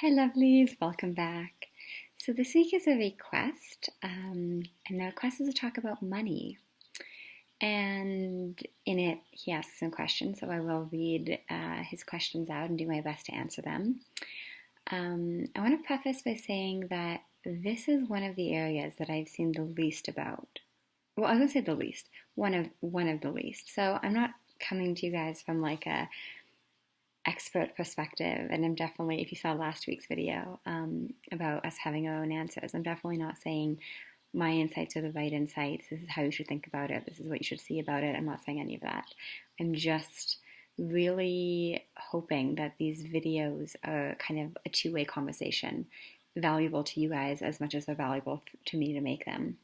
Hi, lovelies. Welcome back. So, this week is a request, and the request is to talk about money. And in it, he asks some questions, so I will read his questions out and do my best to answer them. I want to preface by saying that this is one of the areas that I've seen the least about. Well, I wouldn't say the least, one of the least. So, I'm not coming to you guys from like a expert perspective, and I'm definitely, if you saw last week's video about us having our own answers, I'm definitely not saying my insights are the right insights. This is how you should think about it. This is what you should see about it. I'm not saying any of that. I'm just really hoping that these videos are kind of a two-way conversation, valuable to you guys as much as they're valuable to me to make them.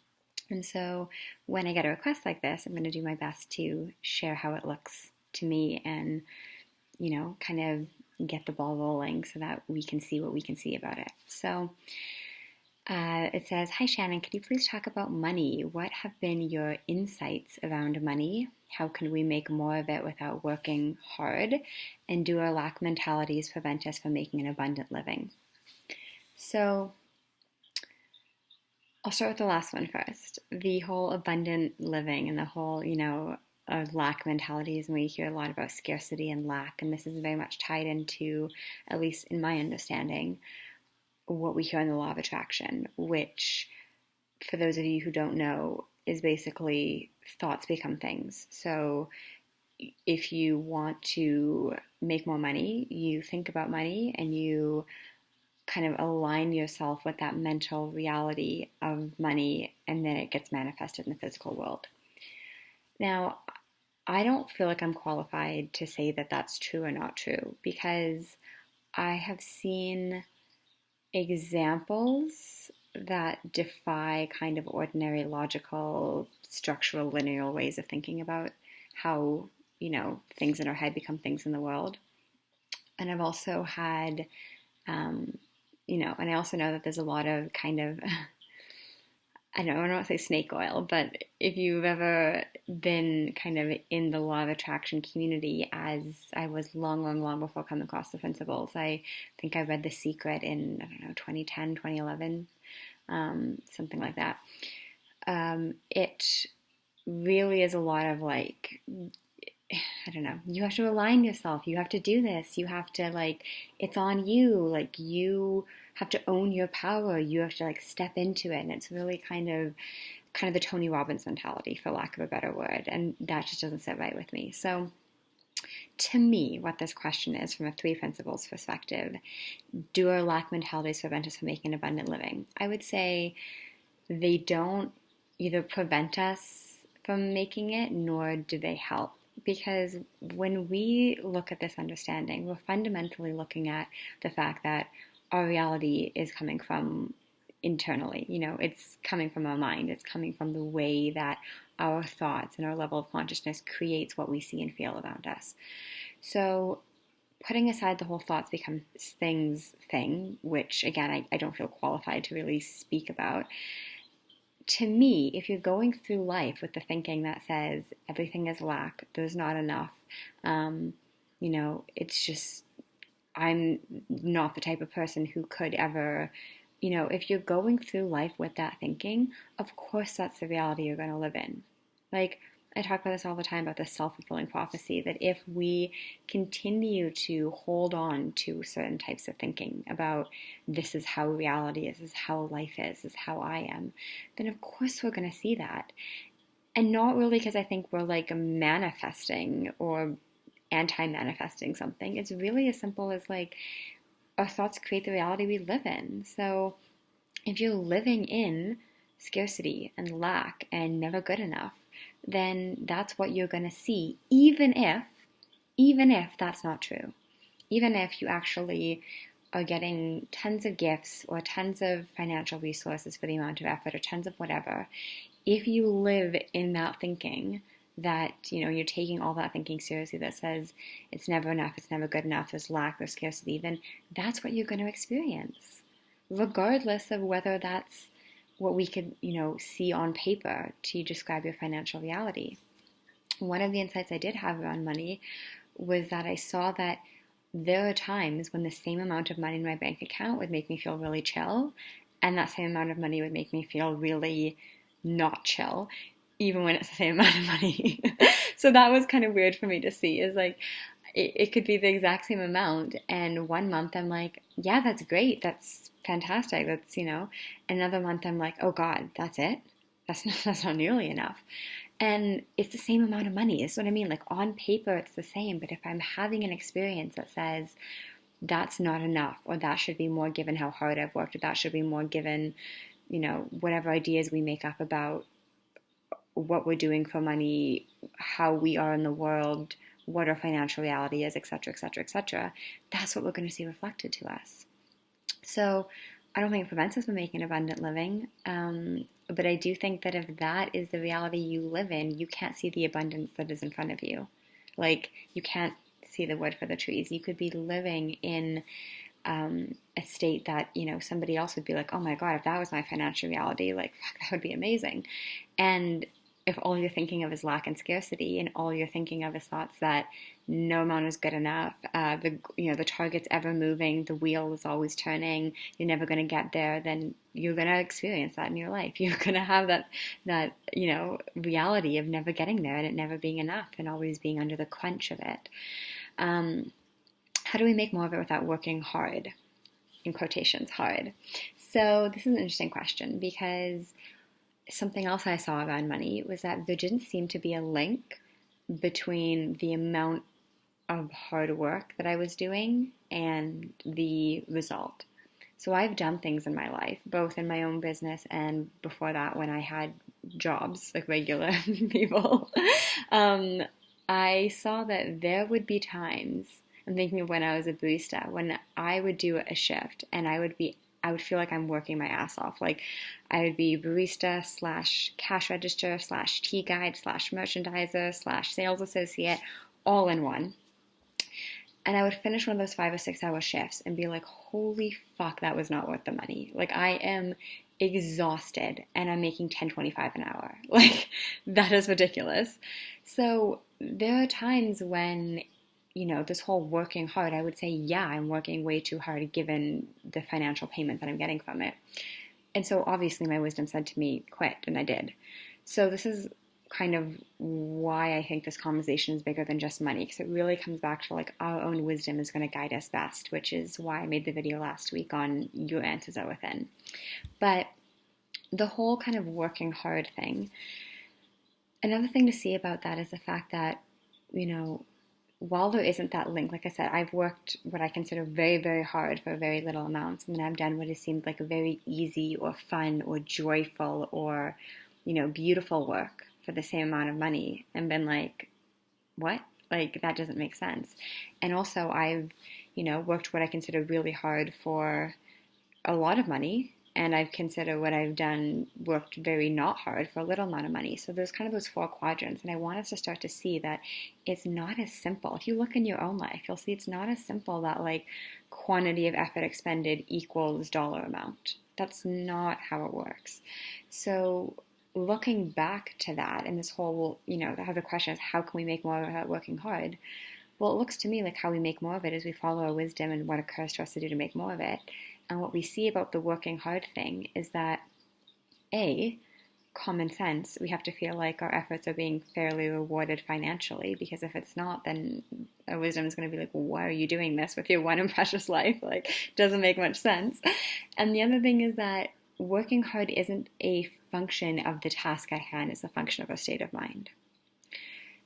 And so when I get a request like this, I'm going to do my best to share how it looks to me and kind of get the ball rolling so that we can see what we can see about it. So it says, "Hi Shannon, could you please talk about money? What have been your insights around money? How can we make more of it without working hard? And do our lack mentalities prevent us from making an abundant living?" So I'll start with the last one first. The whole abundant living and the whole, lack mentalities, and we hear a lot about scarcity and lack, and this is very much tied into, at least in my understanding, what we hear in the law of attraction, which, for those of you who don't know, is basically thoughts become things. So if you want to make more money, you think about money and you kind of align yourself with that mental reality of money, and then it gets manifested in the physical world. Now, I don't feel like I'm qualified to say that that's true or not true, because I have seen examples that defy kind of ordinary logical, structural, linear ways of thinking about how, things in our head become things in the world. And I've also had, and I also know that there's a lot of kind of I don't want to say snake oil, but if you've ever been kind of in the law of attraction community, as I was long before coming across the principles, I think I read The Secret in, 2010, 2011, something like that. It really is a lot of you have to align yourself. You have to do this. You have to it's on you. You have to own your power. You have to step into it. And it's really kind of the Tony Robbins mentality, for lack of a better word. And that just doesn't sit right with me. So to me, what this question is from a three principles perspective, do our lack mentalities prevent us from making an abundant living? I would say they don't either prevent us from making it, nor do they help. Because when we look at this understanding, we're fundamentally looking at the fact that our reality is coming from internally. It's coming from our mind. It's coming from the way that our thoughts and our level of consciousness creates what we see and feel around us. So putting aside the whole thoughts become things thing, which again, I don't feel qualified to really speak about. To me, if you're going through life with the thinking that says everything is lack, there's not enough, it's just, I'm not the type of person who could ever, if you're going through life with that thinking, of course that's the reality you're going to live in. I talk about this all the time, about the self-fulfilling prophecy, that if we continue to hold on to certain types of thinking about this is how reality is how life is how I am, then of course we're going to see that. And not really because I think we're manifesting or anti-manifesting something. It's really as simple as our thoughts create the reality we live in. So if you're living in scarcity and lack and never good enough, then that's what you're going to see, even if that's not true. Even if you actually are getting tons of gifts or tons of financial resources for the amount of effort or tons of whatever, if you live in that thinking that, you're taking all that thinking seriously, that says it's never enough, it's never good enough, there's lack, there's scarcity, then that's what you're going to experience, regardless of whether that's what we could, see on paper to describe your financial reality. One of the insights I did have around money was that I saw that there are times when the same amount of money in my bank account would make me feel really chill, and that same amount of money would make me feel really not chill, even when it's the same amount of money. So that was kind of weird for me to see, is like, it could be the exact same amount, and one month I'm like, yeah, that's great, that's fantastic, that's, another month I'm like, oh God, that's it? That's not nearly enough. And it's the same amount of money, is what I mean. Like, on paper, it's the same, but if I'm having an experience that says that's not enough, or that should be more given how hard I've worked, or that should be more given, whatever ideas we make up about what we're doing for money, how we are in the world, what our financial reality is, etc., etc., etc., that's what we're going to see reflected to us. So I don't think it prevents us from making abundant living, but I do think that if that is the reality you live in, you can't see the abundance that is in front of you. Like, you can't see the wood for the trees. You could be living in a state that, somebody else would be like, oh my God, if that was my financial reality, like, fuck, that would be amazing. And if all you're thinking of is lack and scarcity, and all you're thinking of is thoughts that no amount is good enough, the target's ever moving, the wheel is always turning, you're never going to get there, then you're going to experience that in your life. You're going to have that reality of never getting there, and it never being enough, and always being under the crunch of it. How do we make more of it without working hard? In quotations, hard. So this is an interesting question, because something else I saw around money was that there didn't seem to be a link between the amount of hard work that I was doing and the result. So I've done things in my life, both in my own business and before that when I had jobs, like regular people. I saw that there would be times, I'm thinking of when I was a barista, when I would do a shift and I would feel like I'm working my ass off. Like, I would be barista / cash register / tea guide / merchandiser / sales associate, all in one. And I would finish one of those 5 or 6 hour shifts and be like, holy fuck, that was not worth the money. Like, I am exhausted and I'm making $10.25 an hour. Like, that is ridiculous. So there are times when, this whole working hard, I would say, yeah, I'm working way too hard given the financial payment that I'm getting from it. And so obviously my wisdom said to me, quit, and I did. So this is kind of why I think this conversation is bigger than just money, because it really comes back to like our own wisdom is going to guide us best, which is why I made the video last week on your answers are within. But the whole kind of working hard thing, another thing to see about that is the fact that, while there isn't that link, like I said, I've worked what I consider very, very hard for very little amounts, and then I've done what has seemed like a very easy or fun or joyful or, beautiful work for the same amount of money, and been like, what? Like, that doesn't make sense. And also I've, worked what I consider really hard for a lot of money, and I've considered what I've done worked very not hard for a little amount of money. So there's kind of those 4 quadrants, and I want us to start to see that it's not as simple. If you look in your own life, you'll see it's not as simple that like quantity of effort expended equals dollar amount. That's not how it works. So looking back to that, and this whole, the other question is, how can we make more without working hard? Well, it looks to me like how we make more of it is we follow our wisdom and what occurs to us to do to make more of it. And what we see about the working hard thing is that, common sense, we have to feel like our efforts are being fairly rewarded financially, because if it's not, then our wisdom is going to be like, well, why are you doing this with your one and precious life? Like, doesn't make much sense. And the other thing is that working hard isn't a function of the task at hand, it's a function of a state of mind.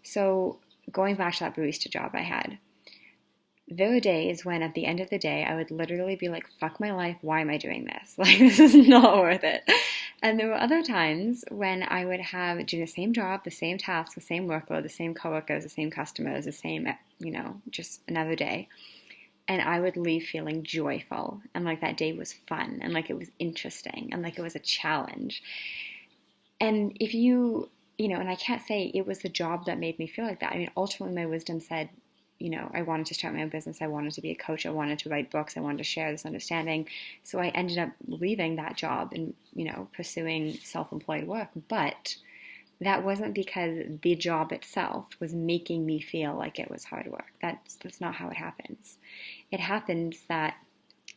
So going back to that barista job I had, there were days when at the end of the day, I would literally be like, fuck my life, why am I doing this? Like, this is not worth it. And there were other times when I would have do the same job, the same task, the same workload, the same coworkers, the same customers, the same, just another day. And I would leave feeling joyful, and like that day was fun, and like it was interesting, and like it was a challenge. And if and I can't say it was the job that made me feel like that. I mean, ultimately my wisdom said, I wanted to start my own business. I wanted to be a coach. I wanted to write books. I wanted to share this understanding. So I ended up leaving that job and, pursuing self-employed work. But that wasn't because the job itself was making me feel like it was hard work. That's not how it happens. It happens that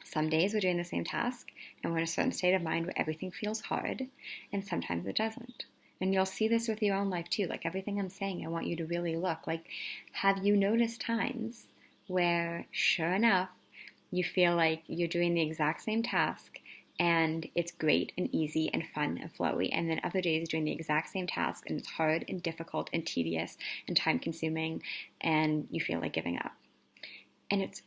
some days we're doing the same task and we're in a certain state of mind where everything feels hard, and sometimes it doesn't. And you'll see this with your own life too. Like everything I'm saying, I want you to really look. Like, have you noticed times where, sure enough, you feel like you're doing the exact same task and it's great and easy and fun and flowy, and then other days you're doing the exact same task and it's hard and difficult and tedious and time consuming and you feel like giving up. And it's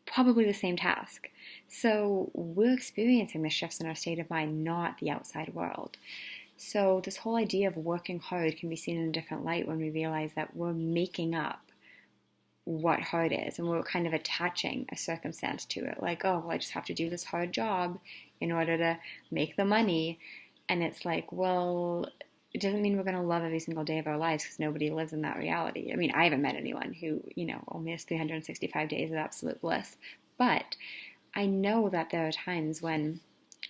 probably the same task. So we're experiencing the shifts in our state of mind, not the outside world. So this whole idea of working hard can be seen in a different light when we realize that we're making up what hard is, and we're kind of attaching a circumstance to it. Like, oh, well, I just have to do this hard job in order to make the money. And it's like, well, it doesn't mean we're going to love every single day of our lives, because nobody lives in that reality. I mean, I haven't met anyone who, only has 365 days of absolute bliss. But I know that there are times when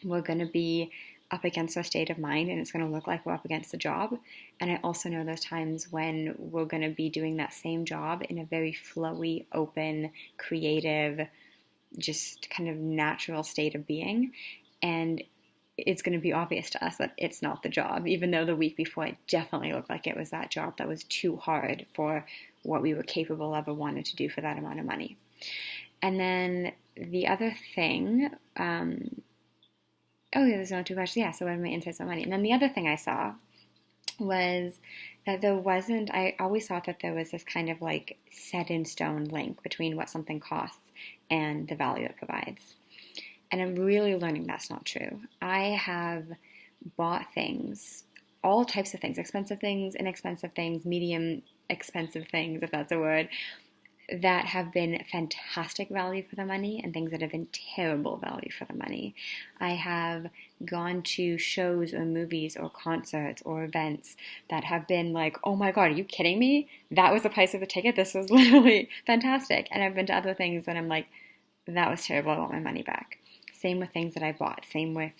we're going to be up against our state of mind and it's going to look like we're up against the job. And I also know there's times when we're going to be doing that same job in a very flowy, open, creative, just kind of natural state of being. And it's going to be obvious to us that it's not the job, even though the week before it definitely looked like it was that job that was too hard for what we were capable of or wanted to do for that amount of money. And then the other thing, there's no two questions. Yeah, so what are my insights on money? And then the other thing I saw was that I always thought that there was this kind of like set in stone link between what something costs and the value it provides. And I'm really learning that's not true. I have bought things, all types of things, expensive things, inexpensive things, medium expensive things, if that's a word, that have been fantastic value for the money and things that have been terrible value for the money. I have gone to shows or movies or concerts or events that have been like, oh my God, are you kidding me? That was the price of the ticket. This was literally fantastic. And I've been to other things that I'm like, that was terrible. I want my money back. Same with things that I bought. Same with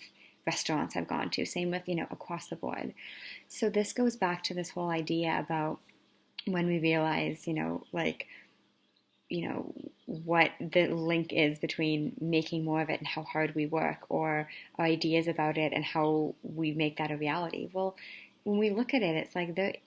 restaurants I've gone to. Same with, across the board. So this goes back to this whole idea about when we realize, what the link is between making more of it and how hard we work, or our ideas about it and how we make that a reality. Well, when we look at it, it's like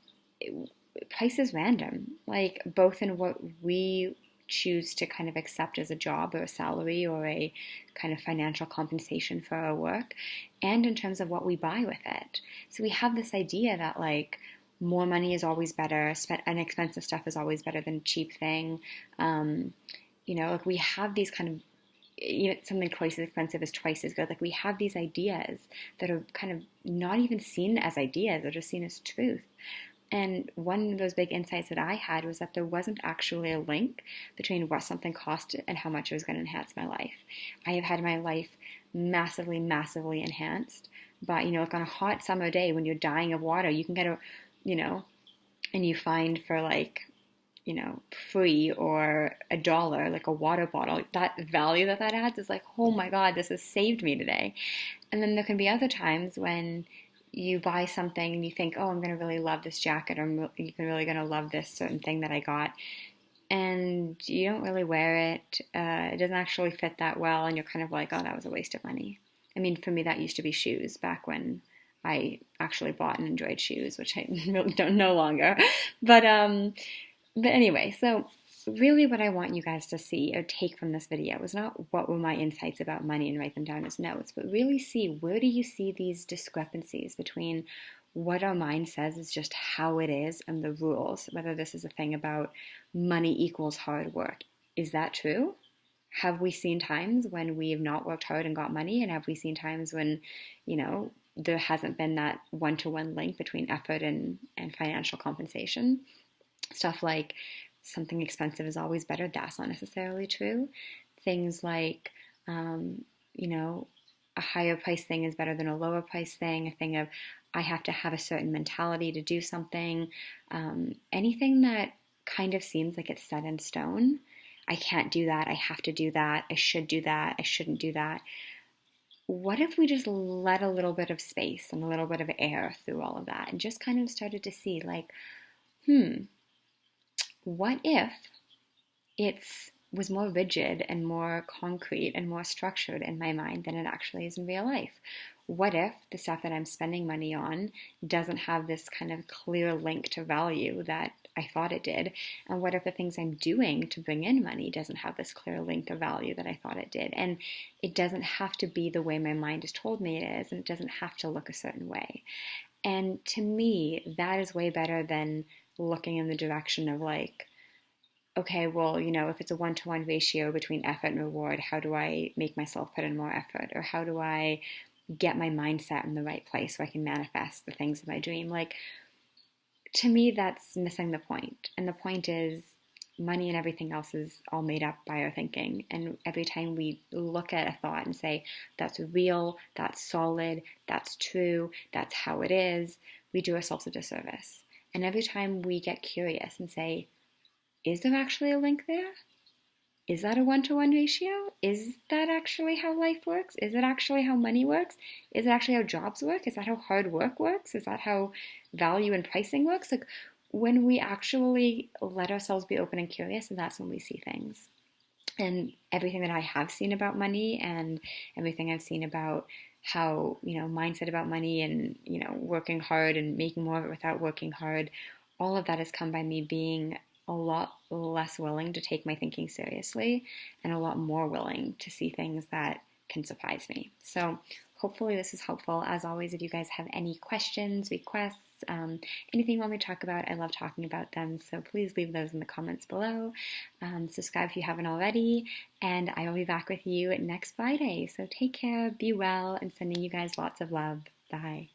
price is random, like both in what we choose to kind of accept as a job or a salary or a kind of financial compensation for our work, and in terms of what we buy with it. So we have this idea that like more money is always better, and expensive stuff is always better than a cheap thing. Like we have these kind of, something twice as expensive is twice as good. Like we have these ideas that are kind of not even seen as ideas, they're just seen as truth. And one of those big insights that I had was that there wasn't actually a link between what something cost and how much it was going to enhance my life. I have had my life massively, massively enhanced. But, like on a hot summer day when you're dying of water, you can get and you find for like, free or $1, like a water bottle, that value that adds is like, oh my God, this has saved me today. And then there can be other times when you buy something and you think, oh, I'm going to really love this jacket, or you're really going to love this certain thing that I got. And you don't really wear it. It doesn't actually fit that well. And you're kind of like, oh, that was a waste of money. I mean, for me, that used to be shoes back when I actually bought and enjoyed shoes, which I really don't no longer. But anyway, so really what I want you guys to see or take from this video is not what were my insights about money and write them down as notes, but really see, where do you see these discrepancies between what our mind says is just how it is and the rules, whether this is a thing about money equals hard work. Is that true? Have we seen times when we have not worked hard and got money? And have we seen times when, there hasn't been that one-to-one link between effort and financial compensation? Stuff like something expensive is always better. That's not necessarily true. Things like, a higher price thing is better than a lower price thing. A thing of, I have to have a certain mentality to do something. Anything that kind of seems like it's set in stone. I can't do that. I have to do that. I should do that. I shouldn't do that. what if we just let a little bit of space and a little bit of air through all of that and just kind of started to see like, what if it's was more rigid and more concrete and more structured in my mind than it actually is in real life? What if the stuff that I'm spending money on doesn't have this kind of clear link to value that I thought it did? And what if the things I'm doing to bring in money doesn't have this clear link of value that I thought it did? And it doesn't have to be the way my mind has told me it is, and it doesn't have to look a certain way. And to me, that is way better than looking in the direction of like, okay, well, if it's a one-to-one ratio between effort and reward, how do I make myself put in more effort? Or how do I get my mindset in the right place so I can manifest the things of my dream? Like, to me, that's missing the point. And the point is, money and everything else is all made up by our thinking. And every time we look at a thought and say, that's real, that's solid, that's true, that's how it is, we do ourselves a disservice. And every time we get curious and say, is there actually a link there? Is that a one-to-one ratio? Is that actually how life works? Is it actually how money works? Is it actually how jobs work? Is that how hard work works? Is that how value and pricing works? Like, when we actually let ourselves be open and curious, and that's when we see things. And everything that I have seen about money and everything I've seen about how, mindset about money and, working hard and making more of it without working hard, all of that has come by me being a lot less willing to take my thinking seriously and a lot more willing to see things that can surprise me. So hopefully this is helpful. As always, if you guys have any questions, requests, anything you want me to talk about, I love talking about them. So please leave those in the comments below. Subscribe if you haven't already. And I will be back with you next Friday. So take care, be well, and sending you guys lots of love. Bye.